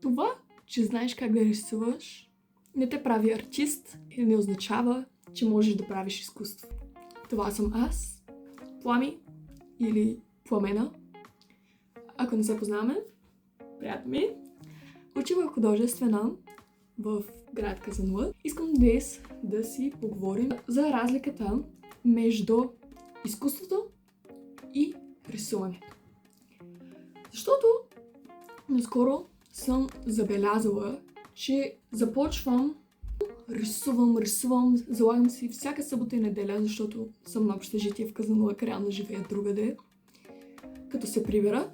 Това, че знаеш как да рисуваш, не те прави артист и не означава, че можеш да правиш изкуство. Това съм аз, Плами или Пламена. Ако не се познаваме, приятно ми. Уча в художествена в град Казанлък. Искам днес да си поговорим за разликата между изкуството и рисуването. Защото наскоро съм забелязала, че започвам рисувам, залагам си всяка събота и неделя, защото съм на общежитие в Казанлък, реално живея другаде, като се прибера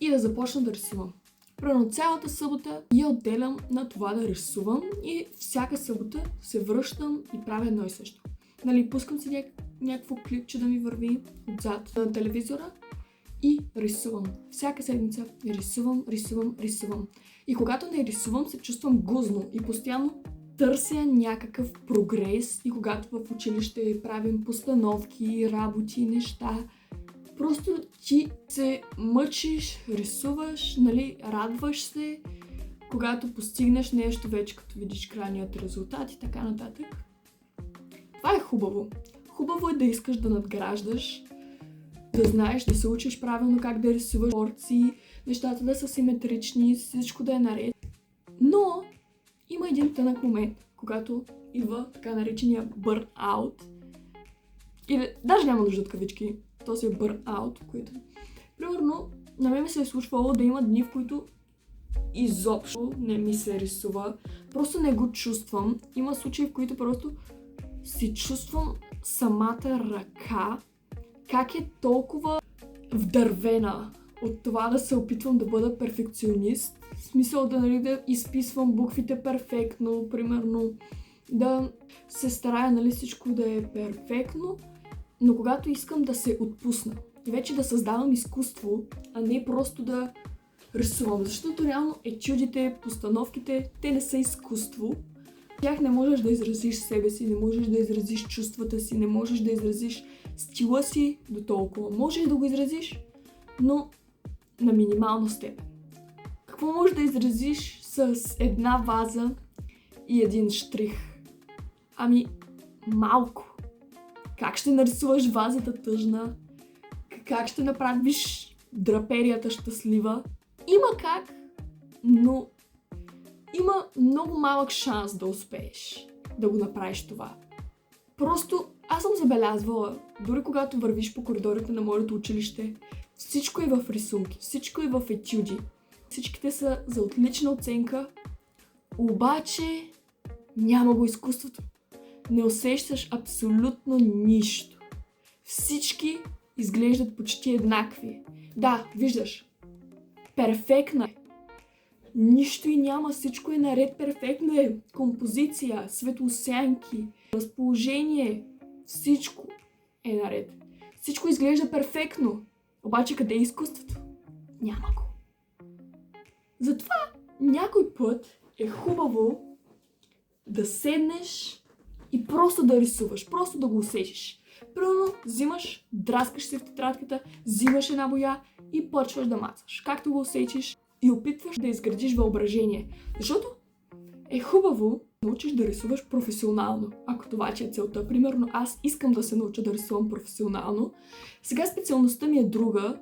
и да започна да рисувам. Примерно цялата събота я отделям на това да рисувам и всяка събота се връщам и правя едно и също. Пускам си някакво клипче да ми върви отзад на телевизора и рисувам. Всяка седмица рисувам. И когато не рисувам, се чувствам гузно и постоянно търся някакъв прогрес. И когато в училище правим постановки, работи, неща, просто ти се мъчиш, рисуваш, радваш се, когато постигнеш нещо вече, като видиш крайният резултат и така нататък. Това е хубаво. Хубаво е да искаш да надграждаш, да знаеш, да се учиш правилно как да рисуваш порции, нещата да са симетрични, всичко да е наред. Но има един тънък момент, когато идва така наречения burnout. Или даже няма нужда от кавички, то си е burnout, които... Примерно, на мен ми се е случвало да има дни, в които изобщо не ми се рисува. Просто не го чувствам. Има случаи, в които просто си чувствам самата ръка, как е толкова вдървена от това да се опитвам да бъда перфекционист. В смисъл да изписвам буквите перфектно, примерно да се старая всичко да е перфектно, но когато искам да се отпусна и вече да създавам изкуство, а не просто да рисувам, защото реално етюдите, постановките, те не са изкуство. В тях не можеш да изразиш себе си, не можеш да изразиш чувствата си, не можеш да изразиш стила си до толкова. Можеш да го изразиш, но на минимална степен. Какво можеш да изразиш с една ваза и един штрих? Малко. Как ще нарисуваш вазата тъжна? Как ще направиш драперията щастлива? Има как, но има много малък шанс да успееш да го направиш това. Просто аз съм забелязвала, дори когато вървиш по коридорите на моето училище, всичко е в рисунки, всичко е в етюди. Всичките са за отлична оценка, обаче няма го изкуството. Не усещаш абсолютно нищо. Всички изглеждат почти еднакви. Да, виждаш, перфектна е. Нищо и няма, всичко е наред, перфектна е. Композиция, светлосянки, разположение, всичко е наред. Всичко изглежда перфектно. Обаче къде е изкуството? Няма го. Затова някой път е хубаво да седнеш и просто да рисуваш, просто да го усетиш. Примерно взимаш, драскаш се в тетрадката, взимаш една боя и почваш да мацаш. Както го усетиш и опитваш да изградиш въображение. Защото е хубаво да научиш да рисуваш професионално, ако това е целта. Примерно аз искам да се науча да рисувам професионално. Сега специалността ми е друга.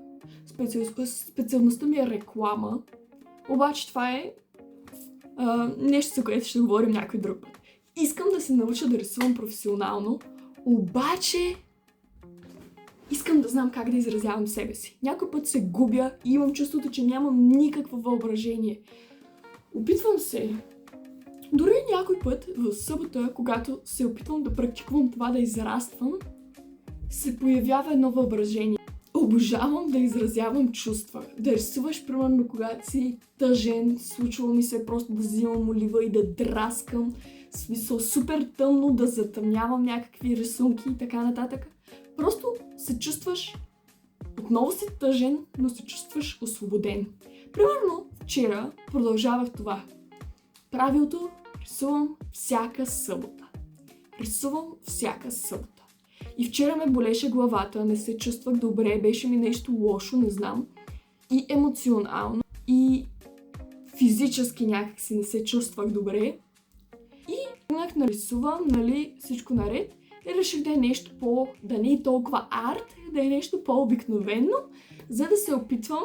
Специалността ми е реклама. Обаче това е нещо, за което ще говорим някой друг път. Искам да се науча да рисувам професионално, обаче искам да знам как да изразявам себе си. Някой път се губя и имам чувството, че нямам никакво въображение. Опитвам се. Дори някой път в събота, когато се опитвам да практикувам това да израствам, се появява едно въображение. Обожавам да изразявам чувства. Да рисуваш, примерно, когато си тъжен, случва ми се просто да взимам олива и да драскам, смисъл супер тъмно, да затъмнявам някакви рисунки и така нататък. Просто се чувстваш, отново си тъжен, но се чувстваш освободен. Примерно, вчера продължавах това. Правилото рисувам всяка събота. И вчера ме болеше главата, не се чувствах добре, беше ми нещо лошо, не знам. И емоционално, и физически някакси не се чувствах добре. И тръгнах нарисувам, нали, всичко наред. И реших да е нещо да не е толкова арт, да е нещо по-обикновено, за да се опитвам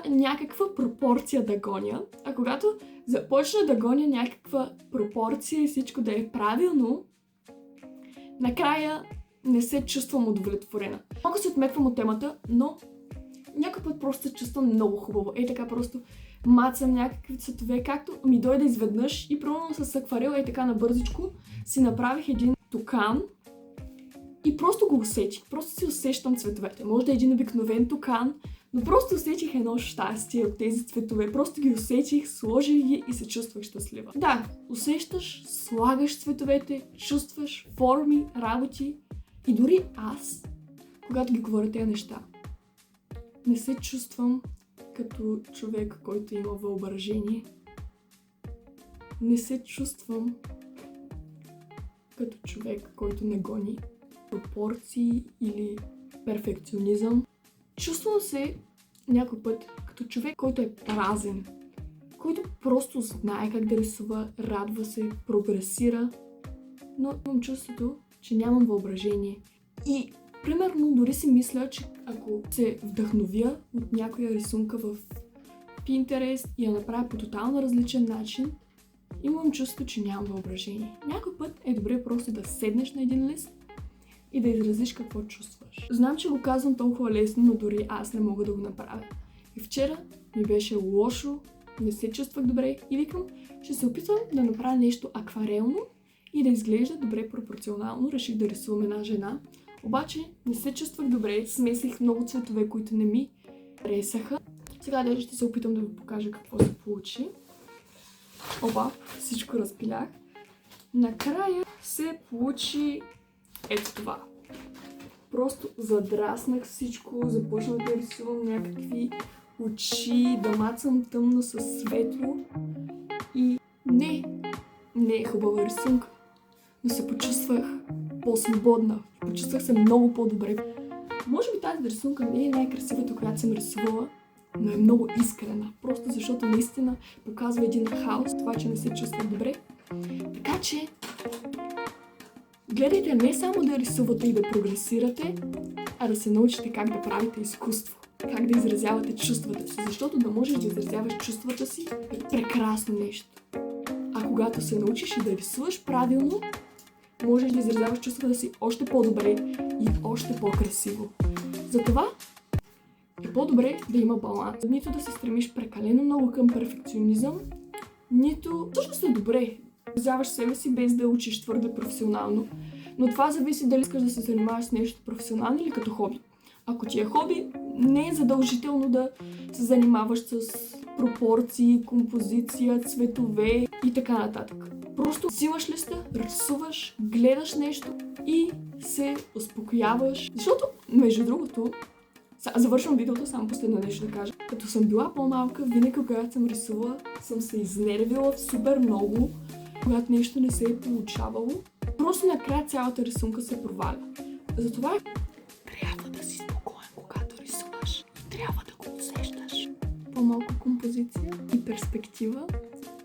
някаква пропорция да гоня. А когато започна да гоня някаква пропорция и всичко да е правилно, накрая не се чувствам удовлетворена. Много се отметвам от темата, но някой път просто се чувствам много хубаво. Така просто мацам някакви цветове, както ми дойде изведнъж и пробвам с акварел, така набързичко си направих един тукан и просто го усетих. Просто си усещам цветовете. Може да е един обикновен тукан, но просто усетих едно щастие от тези цветове. Просто ги усетих, сложих ги и се чувствах щастлива. Да, усещаш, слагаш цветовете, чувстваш форми, работи. И дори аз, когато ги говоря тези неща, не се чувствам като човек, който има въображение. Не се чувствам като човек, който не гони пропорции или перфекционизъм. Чувствам се някой път като човек, който е празен, който просто знае как да рисува, радва се, прогресира, но имам чувството, че нямам въображение. И примерно дори си мисля, че ако се вдъхновя от някоя рисунка в Pinterest и я направя по тотално различен начин, имам чувство, че нямам въображение. Някой път е добре просто да седнеш на един лист и да изразиш какво чувстваш. Знам, че го казвам толкова лесно, но дори аз не мога да го направя. И вчера ми беше лошо, не се чувствах добре и викам, ще се опитвам да направя нещо акварелно и да изглежда добре пропорционално. Реших да рисувам една жена. Обаче не се чувствах добре, смесих много цветове, които не ми харесаха. Сега даже ще се опитам да ви покажа какво се получи. Всичко разпилях. Накрая се получи ето това. Просто задраснах всичко, започнах да рисувам някакви очи, да мацам тъмно с светло. И не е хубава рисунка, но се почувствах по-свободна. Почувствах се много по-добре. Може би тази рисунка не е най-красивата, която съм рисувала, но е много искрена. Просто защото наистина показва един хаос, това, че не се чувствах добре. Така че гледайте не само да рисувате и да прогресирате, а да се научите как да правите изкуство. Как да изразявате чувствата си. Защото да можеш да изразяваш чувствата си е прекрасно нещо. А когато се научиш и да рисуваш правилно, можеш да изразяваш чувствата си още по-добре и още по-красиво. Затова е по-добре да има баланс. Нито да се стремиш прекалено много към перфекционизъм, нито всъщност е добре да изразяваш себе си без да учиш твърде професионално. Но това зависи дали искаш да се занимаваш с нещо професионално или като хоби. Ако ти е хоби, не е задължително да се занимаваш с пропорции, композиция, цветове и така нататък. Просто взимаш листа, рисуваш, гледаш нещо и се успокояваш. Защото, между другото, завършвам видеото, само последно нещо да кажа. Като съм била по-малка, винаги когато съм рисувала, съм се изнервила супер много, когато нещо не се е получавало. Просто накрая цялата рисунка се проваля. Затова трябва да си спокоен, когато рисуваш. Трябва да го усещаш. По-малко композиция и перспектива,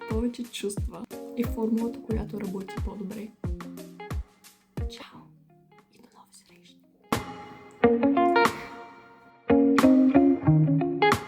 повече чувства е формулата, която работи по-добре.